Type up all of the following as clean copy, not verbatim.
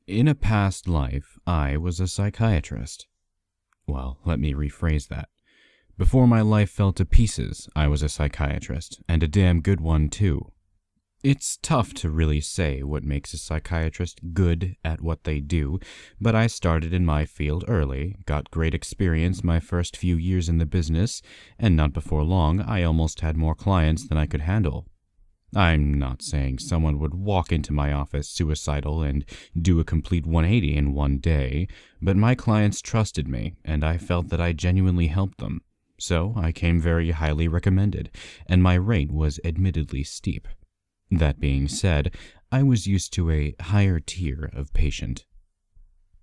In a past life, I was a psychiatrist. Well, let me rephrase that. Before my life fell to pieces, I was a psychiatrist, and a damn good one, too. It's tough to really say what makes a psychiatrist good at what they do, but I started in my field early, got great experience my first few years in the business, and not before long I almost had more clients than I could handle. I'm not saying someone would walk into my office suicidal and do a complete 180 in one day, but my clients trusted me, and I felt that I genuinely helped them. So I came very highly recommended, and my rate was admittedly steep. That being said, I was used to a higher tier of patient.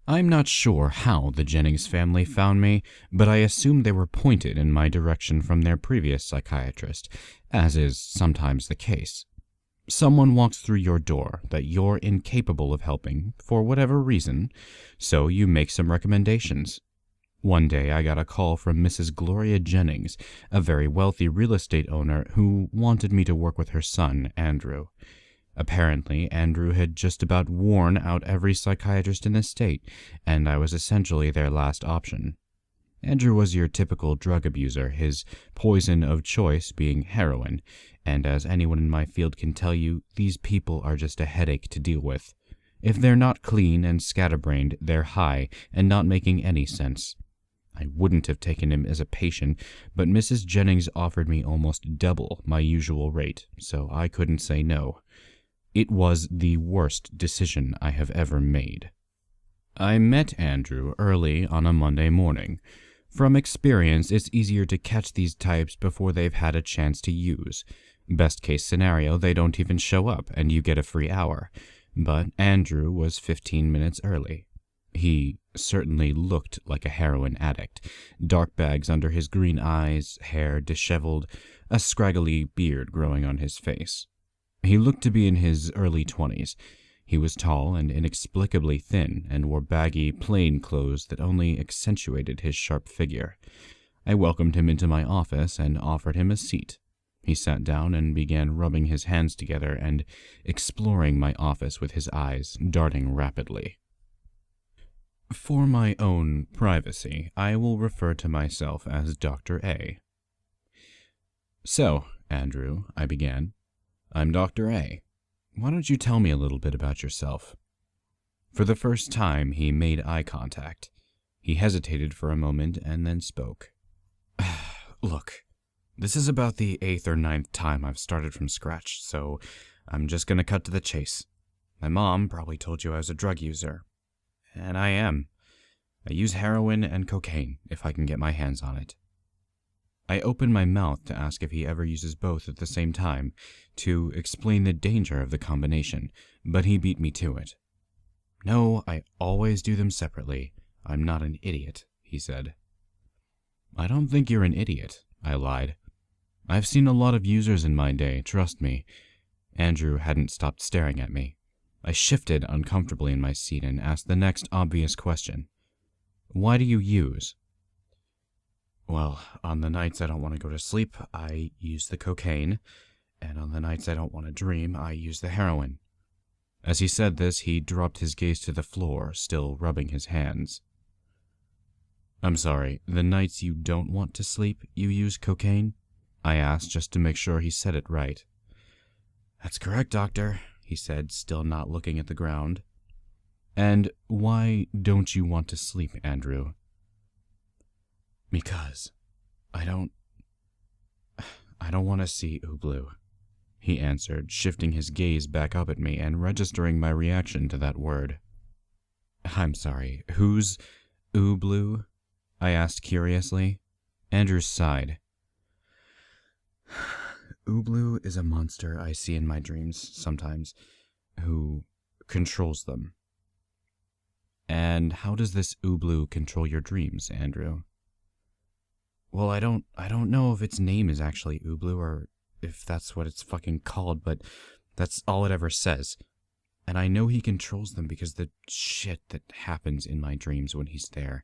I'm not sure how the Jennings family found me, but I assume they were pointed in my direction from their previous psychiatrist, as is sometimes the case. Someone walks through your door that you're incapable of helping for whatever reason, so you make some recommendations. One day I got a call from Mrs. Gloria Jennings, a very wealthy real estate owner who wanted me to work with her son, Andrew. Apparently, Andrew had just about worn out every psychiatrist in the state, and I was essentially their last option. Andrew was your typical drug abuser, his poison of choice being heroin, and as anyone in my field can tell you, these people are just a headache to deal with. If they're not clean and scatterbrained, they're high and not making any sense. I wouldn't have taken him as a patient, but Mrs. Jennings offered me almost double my usual rate, so I couldn't say no. It was the worst decision I have ever made. I met Andrew early on a Monday morning. From experience, it's easier to catch these types before they've had a chance to use. Best case scenario, they don't even show up and you get a free hour. But Andrew was 15 minutes early. He certainly looked like a heroin addict. Dark bags under his green eyes, hair disheveled, a scraggly beard growing on his face. He looked to be in his early 20s. He was tall and inexplicably thin and wore baggy, plain clothes that only accentuated his sharp figure. I welcomed him into my office and offered him a seat. He sat down and began rubbing his hands together and exploring my office with his eyes darting rapidly. For my own privacy, I will refer to myself as Dr. A. So, Andrew, I began, I'm Dr. A. Why don't you tell me a little bit about yourself? For the first time, he made eye contact. He hesitated for a moment and then spoke. Look, this is about the 8th or 9th time I've started from scratch, so I'm just going to cut to the chase. My mom probably told you I was a drug user. And I am. I use heroin and cocaine if I can get my hands on it. I opened my mouth to ask if he ever uses both at the same time, to explain the danger of the combination, but he beat me to it. No, I always do them separately. I'm not an idiot, he said. I don't think you're an idiot, I lied. I've seen a lot of users in my day, trust me. Andrew hadn't stopped staring at me. I shifted uncomfortably in my seat and asked the next obvious question. Why do you use? Well, on the nights I don't want to go to sleep, I use the cocaine, and on the nights I don't want to dream, I use the heroin. As he said this, he dropped his gaze to the floor, still rubbing his hands. I'm sorry, the nights you don't want to sleep, you use cocaine? I asked just to make sure he said it right. That's correct, Doctor, he said, still not looking at the ground. And why don't you want to sleep, Andrew? Because I don't want to see Ubloo, he answered, shifting his gaze back up at me and registering my reaction to that word. I'm sorry, who's Ubloo? I asked curiously. Andrew sighed. Ubloo is a monster I see in my dreams sometimes, who controls them. And how does this Ubloo control your dreams, Andrew? Well, I don't know if its name is actually Ubloo or if that's what it's fucking called, but that's all it ever says. And I know he controls them because the shit that happens in my dreams when he's there,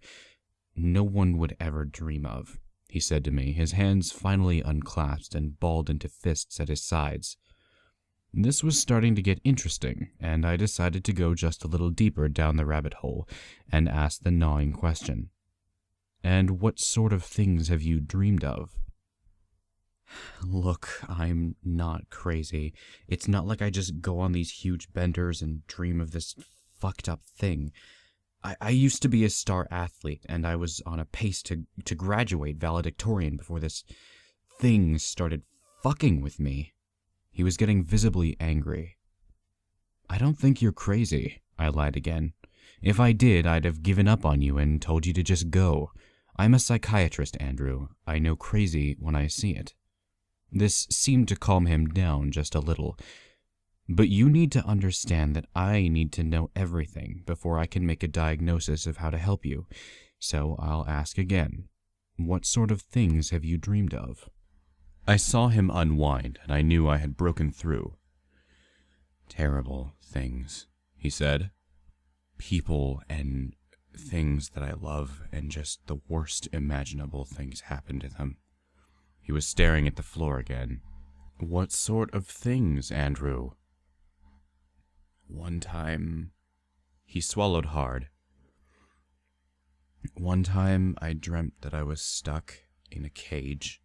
no one would ever dream of, he said to me, his hands finally unclasped and balled into fists at his sides. This was starting to get interesting, and I decided to go just a little deeper down the rabbit hole and ask the gnawing question. And what sort of things have you dreamed of? Look, I'm not crazy. It's not like I just go on these huge benders and dream of this fucked up thing. I used to be a star athlete, and I was on a pace to graduate valedictorian before this thing started fucking with me. He was getting visibly angry. I don't think you're crazy, I lied again. If I did, I'd have given up on you and told you to just go. I'm a psychiatrist, Andrew. I know crazy when I see it. This seemed to calm him down just a little. But you need to understand that I need to know everything before I can make a diagnosis of how to help you. So I'll ask again. What sort of things have you dreamed of? I saw him unwind, and I knew I had broken through. Terrible things, he said. People and things that I love, and just the worst imaginable things happen to them. He was staring at the floor again. What sort of things, Andrew? One time... He swallowed hard. One time I dreamt that I was stuck in a cage,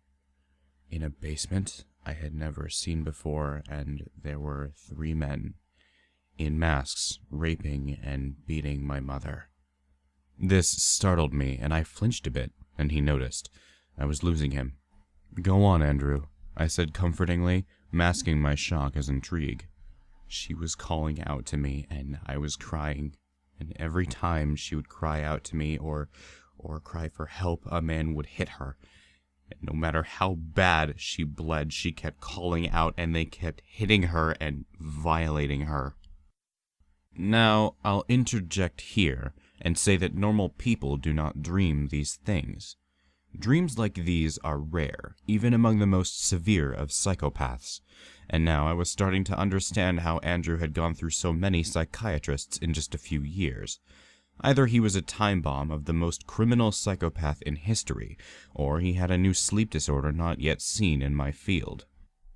in a basement I had never seen before, and there were 3 men, in masks, raping and beating my mother. This startled me, and I flinched a bit, and he noticed. I was losing him. Go on, Andrew, I said comfortingly, masking my shock as intrigue. She was calling out to me, and I was crying, and every time she would cry out to me or cry for help, a man would hit her. And no matter how bad she bled, she kept calling out, and they kept hitting her and violating her. Now, I'll interject here and say that normal people do not dream these things. Dreams like these are rare, even among the most severe of psychopaths. And now I was starting to understand how Andrew had gone through so many psychiatrists in just a few years. Either he was a time bomb of the most criminal psychopath in history, or he had a new sleep disorder not yet seen in my field.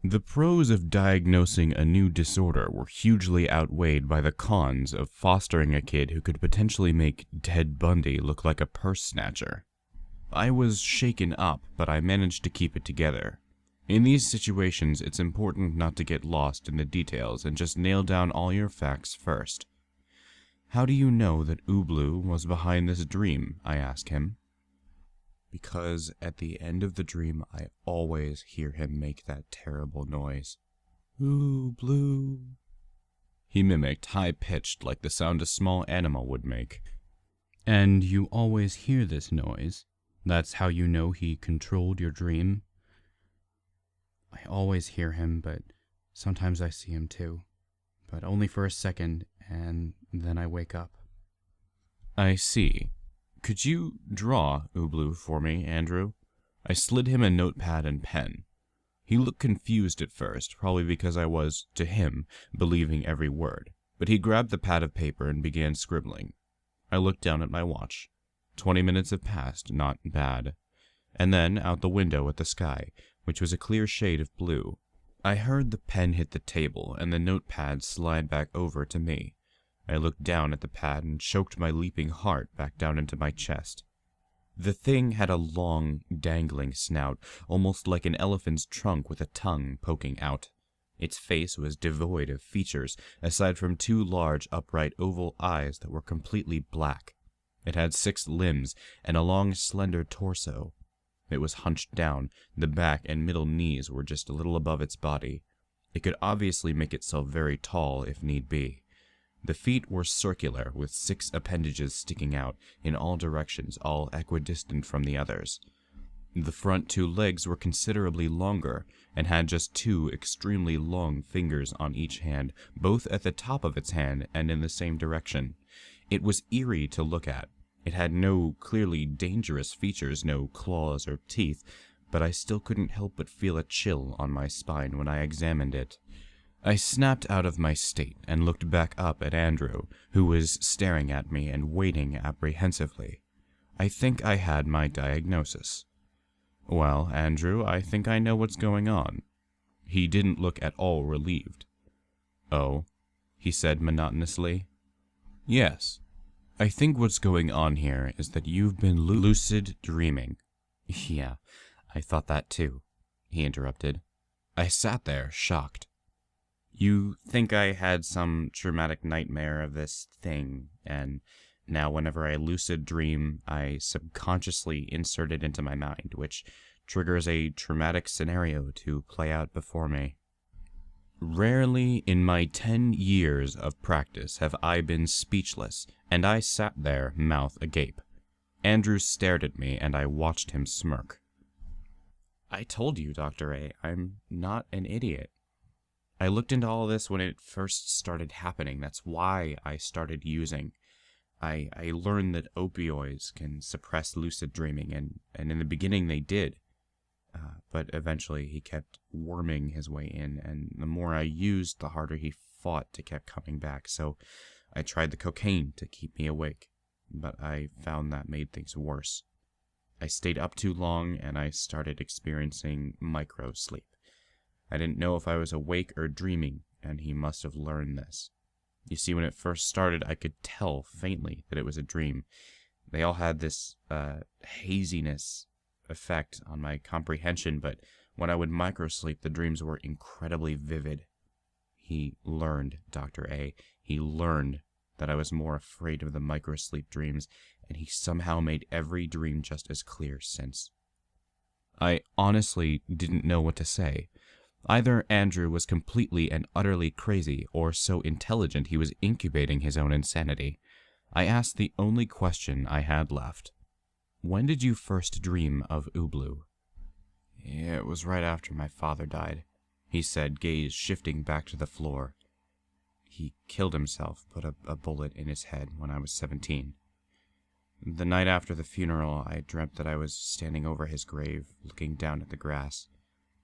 The pros of diagnosing a new disorder were hugely outweighed by the cons of fostering a kid who could potentially make Ted Bundy look like a purse snatcher. I was shaken up, but I managed to keep it together. In these situations, it's important not to get lost in the details and just nail down all your facts first. How do you know that Ubloo was behind this dream? I asked him. Because at the end of the dream, I always hear him make that terrible noise. Ubloo. He mimicked, high-pitched, like the sound a small animal would make. And you always hear this noise? That's how you know he controlled your dream? I always hear him, but sometimes I see him too. But only for a second, and then I wake up. I see. Could you draw Ubloo for me, Andrew? I slid him a notepad and pen. He looked confused at first, probably because I was, to him, believing every word, but he grabbed the pad of paper and began scribbling. I looked down at my watch. 20 minutes had passed, not bad. And then out the window at the sky, which was a clear shade of blue. I heard the pen hit the table and the notepad slide back over to me. I looked down at the pad and choked my leaping heart back down into my chest. The thing had a long, dangling snout, almost like an elephant's trunk with a tongue poking out. Its face was devoid of features, aside from 2 large, upright, oval eyes that were completely black. It had 6 limbs and a long, slender torso. It was hunched down, the back and middle knees were just a little above its body. It could obviously make itself very tall if need be. The feet were circular, with 6 appendages sticking out in all directions, all equidistant from the others. The front 2 legs were considerably longer, and had just 2 extremely long fingers on each hand, both at the top of its hand and in the same direction. It was eerie to look at. It had no clearly dangerous features, no claws or teeth, but I still couldn't help but feel a chill on my spine when I examined it. I snapped out of my state and looked back up at Andrew, who was staring at me and waiting apprehensively. I think I had my diagnosis. Well, Andrew, I think I know what's going on. He didn't look at all relieved. Oh, he said monotonously. Yes. I think what's going on here is that you've been lucid dreaming. Yeah, I thought that too, he interrupted. I sat there, shocked. You think I had some traumatic nightmare of this thing, and now whenever I lucid dream, I subconsciously insert it into my mind, which triggers a traumatic scenario to play out before me. Rarely in my 10 years of practice have I been speechless, and I sat there, mouth agape. Andrew stared at me, and I watched him smirk. I told you, Dr. A, I'm not an idiot. I looked into all this when it first started happening. That's why I started using. I learned that opioids can suppress lucid dreaming, and in the beginning they did. But eventually he kept worming his way in, and the more I used, the harder he fought to keep coming back. So I tried the cocaine to keep me awake, but I found that made things worse. I stayed up too long, and I started experiencing micro-sleep. I didn't know if I was awake or dreaming, and he must have learned this. You see, when it first started, I could tell faintly that it was a dream. They all had this haziness effect on my comprehension, but when I would microsleep, the dreams were incredibly vivid. He learned, Dr. A. He learned that I was more afraid of the microsleep dreams, and he somehow made every dream just as clear since. I honestly didn't know what to say. Either Andrew was completely and utterly crazy, or so intelligent he was incubating his own insanity. I asked the only question I had left. When did you first dream of Ubloo? It was right after my father died, he said, gaze shifting back to the floor. He killed himself, put a bullet in his head when I was 17. The night after the funeral, I dreamt that I was standing over his grave, looking down at the grass.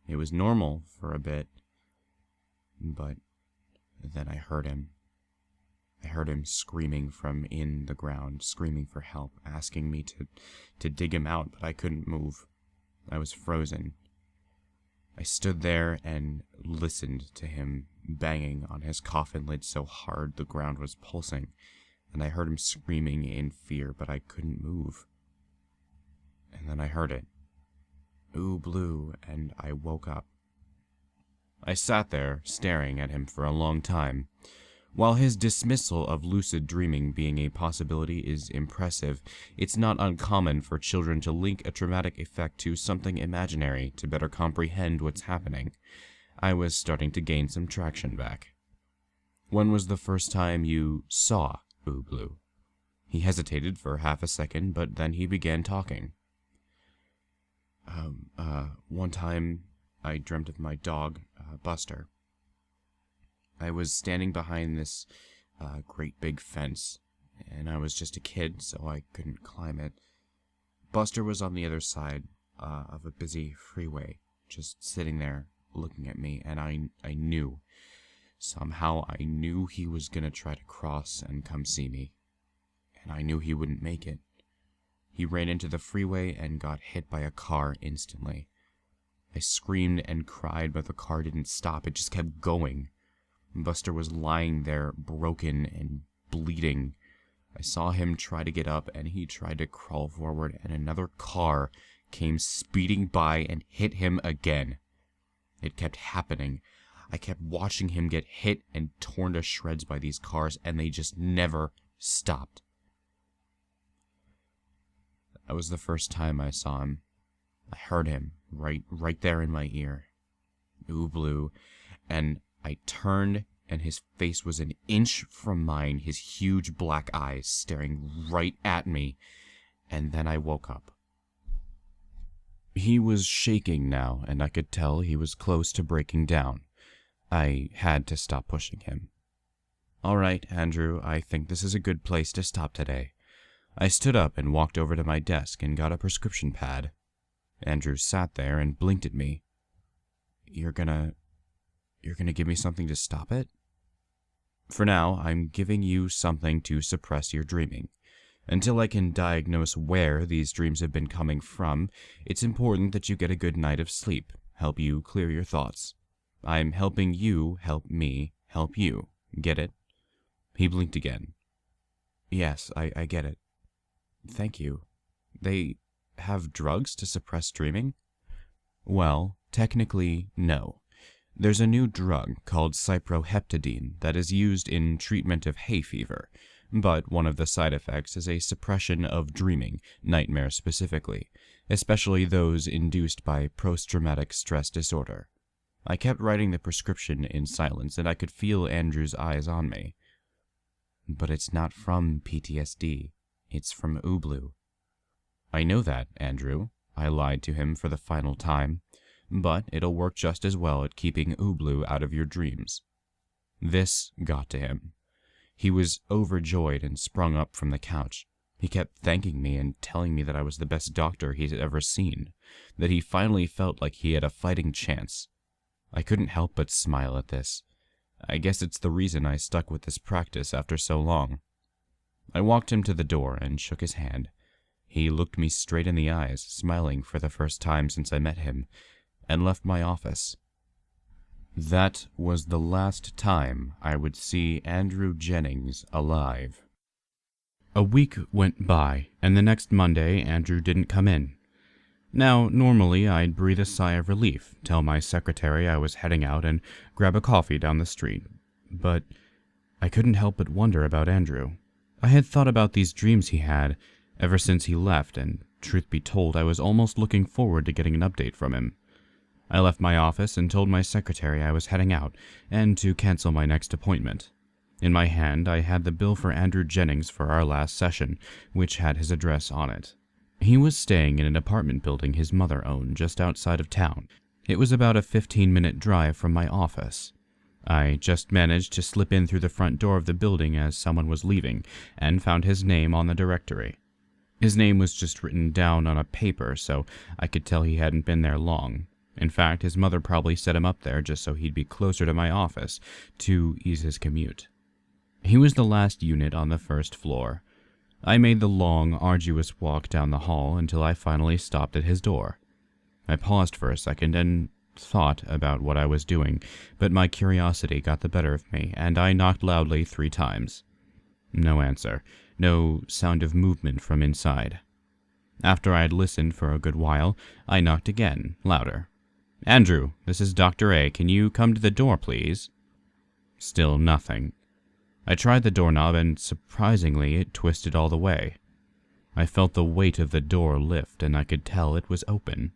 It was normal for a bit, but then I heard him. I heard him screaming from in the ground, screaming for help, asking me to dig him out, but I couldn't move. I was frozen. I stood there and listened to him banging on his coffin lid so hard the ground was pulsing, and I heard him screaming in fear, but I couldn't move. And then I heard it. Ubloo, and I woke up. I sat there, staring at him for a long time. While his dismissal of lucid dreaming being a possibility is impressive, it's not uncommon for children to link a traumatic effect to something imaginary to better comprehend what's happening. I was starting to gain some traction back. When was the first time you saw Ubloo? He hesitated for half a second, but then he began talking. One time I dreamt of my dog, Buster. I was standing behind this great big fence, and I was just a kid, so I couldn't climb it. Buster was on the other side of a busy freeway, just sitting there looking at me, and I knew. Somehow I knew he was gonna try to cross and come see me, and I knew he wouldn't make it. He ran into the freeway and got hit by a car instantly. I screamed and cried, but the car didn't stop. It just kept going. Buster was lying there, broken and bleeding. I saw him try to get up, and he tried to crawl forward, and another car came speeding by and hit him again. It kept happening. I kept watching him get hit and torn to shreds by these cars, and they just never stopped. That was the first time I saw him. I heard him right there in my ear. Ubloo, and I turned, and his face was an inch from mine, his huge black eyes staring right at me, and then I woke up. He was shaking now, and I could tell he was close to breaking down. I had to stop pushing him. All right, Andrew, I think this is a good place to stop today. I stood up and walked over to my desk and got a prescription pad. Andrew sat there and blinked at me. You're gonna give me something to stop it? For now, I'm giving you something to suppress your dreaming. Until I can diagnose where these dreams have been coming from, it's important that you get a good night of sleep, help you clear your thoughts. I'm helping you help me help you. Get it? He blinked again. Yes, I get it. Thank you. They have drugs to suppress dreaming? Well, technically, no. There's a new drug called cyproheptadine that is used in treatment of hay fever, but one of the side effects is a suppression of dreaming, nightmares specifically, especially those induced by post-traumatic stress disorder. I kept writing the prescription in silence, and I could feel Andrew's eyes on me. But it's not from PTSD. It's from Ubloo. I know that, Andrew. I lied to him for the final time. But it'll work just as well at keeping Ubloo out of your dreams. This got to him. He was overjoyed and sprung up from the couch. He kept thanking me and telling me that I was the best doctor he's ever seen, that he finally felt like he had a fighting chance. I couldn't help but smile at this. I guess it's the reason I stuck with this practice after so long. I walked him to the door and shook his hand. He looked me straight in the eyes, smiling for the first time since I met him, and left my office. That was the last time I would see Andrew Jennings alive. A week went by, and the next Monday Andrew didn't come in. Now, normally I'd breathe a sigh of relief, tell my secretary I was heading out, and grab a coffee down the street. But I couldn't help but wonder about Andrew. I had thought about these dreams he had ever since he left, and truth be told, I was almost looking forward to getting an update from him. I left my office and told my secretary I was heading out, and to cancel my next appointment. In my hand, I had the bill for Andrew Jennings for our last session, which had his address on it. He was staying in an apartment building his mother owned just outside of town. It was about a 15-minute drive from my office. I just managed to slip in through the front door of the building as someone was leaving, and found his name on the directory. His name was just written down on a paper, so I could tell he hadn't been there long. In fact, his mother probably set him up there just so he'd be closer to my office to ease his commute. He was the last unit on the first floor. I made the long, arduous walk down the hall until I finally stopped at his door. I paused for a second and thought about what I was doing, but my curiosity got the better of me, and I knocked loudly 3 times. No answer, no sound of movement from inside. After I had listened for a good while, I knocked again, louder. "Andrew, this is Dr. A. Can you come to the door, please?" Still nothing. I tried the doorknob, and surprisingly, it twisted all the way. I felt the weight of the door lift, and I could tell it was open.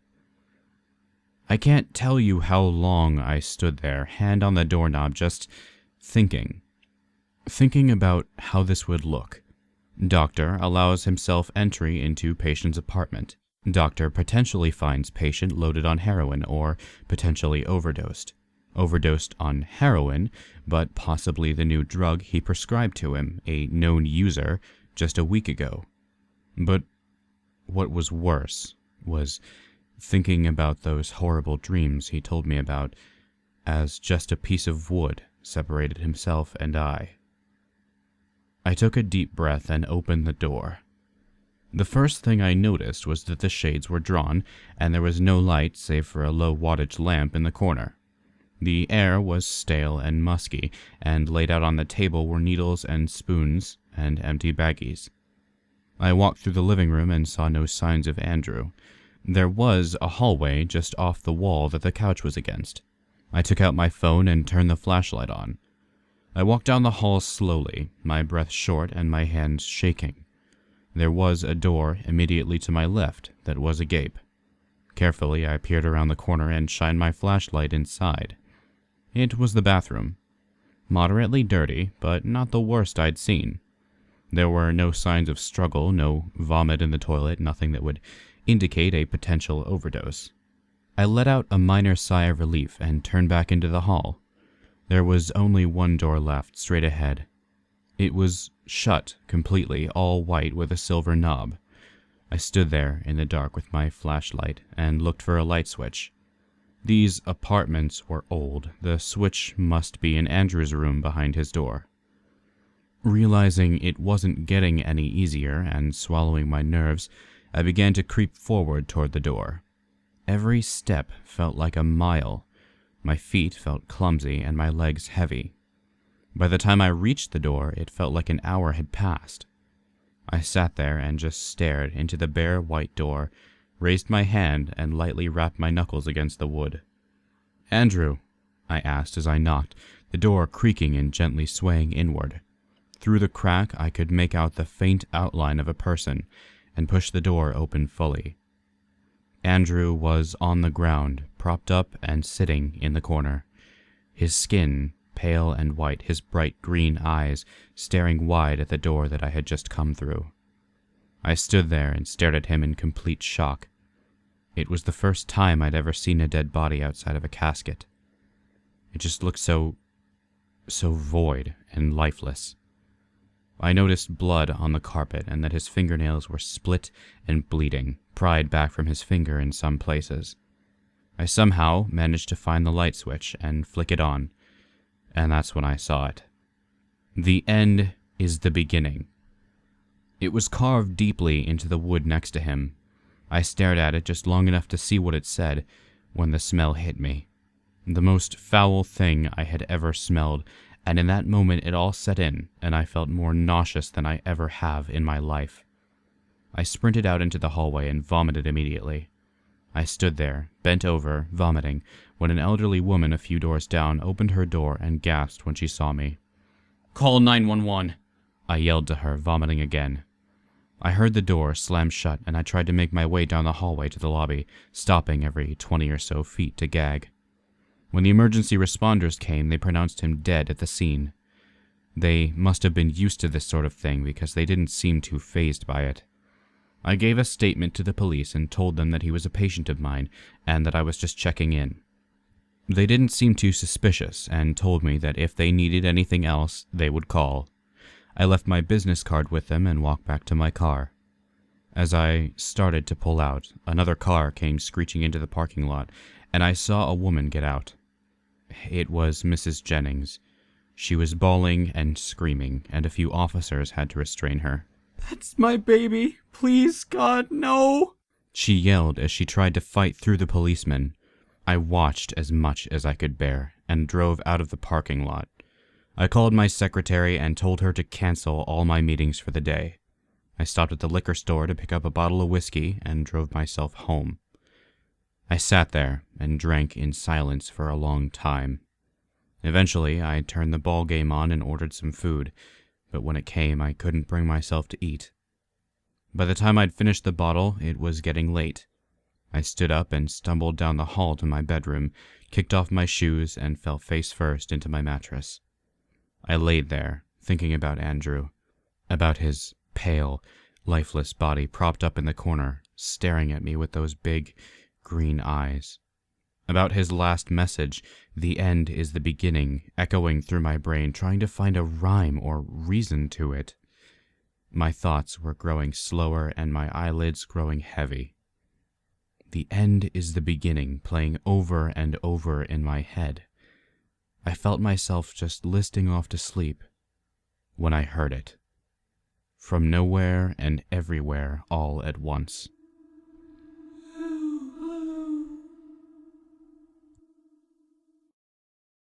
I can't tell you how long I stood there, hand on the doorknob, just thinking. Thinking about how this would look. Doctor allows himself entry into patient's apartment. Doctor potentially finds patient loaded on heroin or potentially overdosed. Overdosed on heroin, but possibly the new drug he prescribed to him, a known user, just a week ago. But what was worse was thinking about those horrible dreams he told me about as just a piece of wood separated himself and I. I took a deep breath and opened the door. The first thing I noticed was that the shades were drawn, and there was no light save for a low wattage lamp in the corner. The air was stale and musky, and laid out on the table were needles and spoons and empty baggies. I walked through the living room and saw no signs of Andrew. There was a hallway just off the wall that the couch was against. I took out my phone and turned the flashlight on. I walked down the hall slowly, my breath short and my hands shaking. There was a door immediately to my left that was agape. Carefully, I peered around the corner and shined my flashlight inside. It was the bathroom. Moderately dirty, but not the worst I'd seen. There were no signs of struggle, no vomit in the toilet, nothing that would indicate a potential overdose. I let out a minor sigh of relief and turned back into the hall. There was only one door left, straight ahead. It was shut completely, all white with a silver knob. I stood there in the dark with my flashlight and looked for a light switch. These apartments were old. The switch must be in Andrew's room behind his door. Realizing it wasn't getting any easier and swallowing my nerves, I began to creep forward toward the door. Every step felt like a mile. My feet felt clumsy and my legs heavy. By the time I reached the door, it felt like an hour had passed. I sat there and just stared into the bare white door, raised my hand, and lightly rapped my knuckles against the wood. "Andrew," I asked as I knocked, the door creaking and gently swaying inward. Through the crack I could make out the faint outline of a person, and pushed the door open fully. Andrew was on the ground, propped up and sitting in the corner. His skin pale and white, his bright green eyes staring wide at the door that I had just come through. I stood there and stared at him in complete shock. It was the first time I'd ever seen a dead body outside of a casket. It just looked so void and lifeless. I noticed blood on the carpet and that his fingernails were split and bleeding, pried back from his finger in some places. I somehow managed to find the light switch and flick it on, and that's when I saw it. "The end is the beginning." It was carved deeply into the wood next to him. I stared at it just long enough to see what it said when the smell hit me. The most foul thing I had ever smelled, and in that moment it all set in, and I felt more nauseous than I ever have in my life. I sprinted out into the hallway and vomited immediately. I stood there, bent over, vomiting, when an elderly woman a few doors down opened her door and gasped when she saw me. "Call 911!" I yelled to her, vomiting again. I heard the door slam shut, and I tried to make my way down the hallway to the lobby, stopping every 20 or so feet to gag. When the emergency responders came, they pronounced him dead at the scene. They must have been used to this sort of thing because they didn't seem too fazed by it. I gave a statement to the police and told them that he was a patient of mine and that I was just checking in. They didn't seem too suspicious and told me that if they needed anything else, they would call. I left my business card with them and walked back to my car. As I started to pull out, another car came screeching into the parking lot, and I saw a woman get out. It was Mrs. Jennings. She was bawling and screaming, and a few officers had to restrain her. "That's my baby! Please, God, no!" she yelled as she tried to fight through the policemen. I watched as much as I could bear and drove out of the parking lot. I called my secretary and told her to cancel all my meetings for the day. I stopped at the liquor store to pick up a bottle of whiskey and drove myself home. I sat there and drank in silence for a long time. Eventually, I turned the ball game on and ordered some food, but when it came, I couldn't bring myself to eat. By the time I'd finished the bottle, it was getting late. I stood up and stumbled down the hall to my bedroom, kicked off my shoes, and fell face first into my mattress. I laid there, thinking about Andrew, about his pale, lifeless body propped up in the corner, staring at me with those big, green eyes. About his last message, "The end is the beginning," echoing through my brain, trying to find a rhyme or reason to it. My thoughts were growing slower and my eyelids growing heavy. "The end is the beginning," playing over and over in my head. I felt myself just listing off to sleep when I heard it. From nowhere and everywhere all at once.